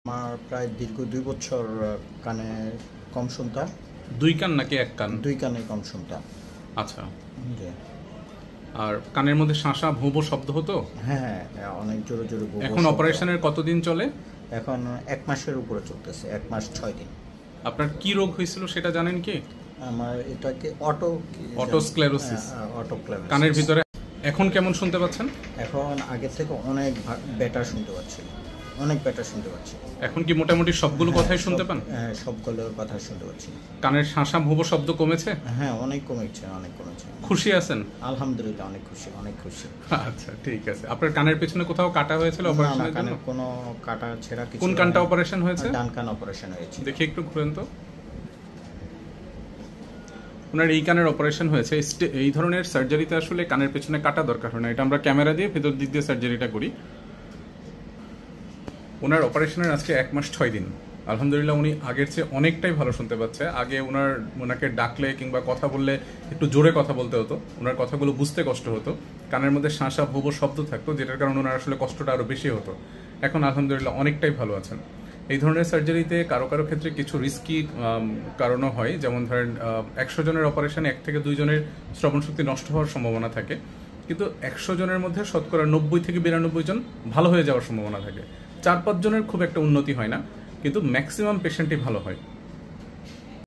আমার প্রায় দীর্ঘ ২ বছর কানে কম শুনতাম। ২ কান নাকি ১ কান? ২ কানে কম শুনতাম। আচ্ছা। জি। আর কানের মধ্যে শাঁসা ভোঁ ভোঁ শব্দ হতো? হ্যাঁ, অনেক জোরে জোরে ভোঁ ভোঁ এখন শব্দ। অপারেশনের কতদিন চলে? এখন ১ মাসের উপরে চলতেছে, ১ মাস ৬ দিন। আপনার কি রোগ হয়েছিল সেটা জানেন কি? আমার এটাকে অটোস্ক্লেরোসিস। অটোক্লেরোসিস। কানের ভিতরে এখন কেমন শুনতে পাচ্ছেন? এখন আগের থেকে অনেক বেটার শুনতে পাচ্ছি, অনেক বেটার শুনতে পাচ্ছি। এখন কি মোটামুটি সবগুলো কথাই শুনতে পান? হ্যাঁ, সবগুলোর কথা শুনতে পাচ্ছি। কানের শাঁসা ভোঁ ভোঁ শব্দ কমেছে? হ্যাঁ, অনেক কমেছে, অনেক কমেছে। খুশি আছেন? আলহামদুলিল্লাহ, অনেক খুশি, অনেক খুশি। আচ্ছা, ঠিক আছে। আপনার কানের পেছনে কোথাও কাটা হয়েছিল না, না, অপারেশনের জন্য? কানের কোনো কাটা ছেঁড়া কিছু কোন হয়নি। কানটা অপারেশন হয়েছে? ডান কান অপারেশন হয়েছে। দেখি একটু ঘুরেন তো। ওনার এই কানের অপারেশন হয়েছে। এই ধরনের সার্জারিতে আসলে কানের পেছনে কাটা দরকার হয় না, এটা আমরা ক্যামেরা দিয়ে ভেতর দিক দিয়ে সার্জারিটা করি। ওনার অপারেশনের আজকে ১ মাস ৬ দিন। আলহামদুলিল্লাহ, উনি আগের চেয়ে অনেকটাই ভালো শুনতে পাচ্ছে। আগে ওনাকে ডাকলে কিংবা কথা বললে একটু জোরে কথা বলতে হতো, ওনার কথাগুলো বুঝতে কষ্ট হতো, কানের মধ্যে শাঁসা ভোঁ ভোঁ শব্দ থাকতো, যেটার কারণে ওনার আসলে কষ্টটা আরও বেশি হতো। এখন আলহামদুলিল্লাহ অনেকটাই ভালো আছেন। এই ধরনের সার্জারিতে কারো কারো ক্ষেত্রে কিছু রিস্কি কারণও হয়, যেমন ধরেন ১০০ জনের অপারেশনে ১ থেকে ২ জনের শ্রবণ শক্তি নষ্ট হওয়ার সম্ভাবনা থাকে, কিন্তু ১০০ জনের মধ্যে শতকরা ৯০ থেকে ৯২ জন ভালো হয়ে যাওয়ার সম্ভাবনা থাকে। ৪-৫ জনের খুব একটা উন্নতি হয় না, কিন্তু ম্যাক্সিমাম পেশেন্টই ভালো হয়।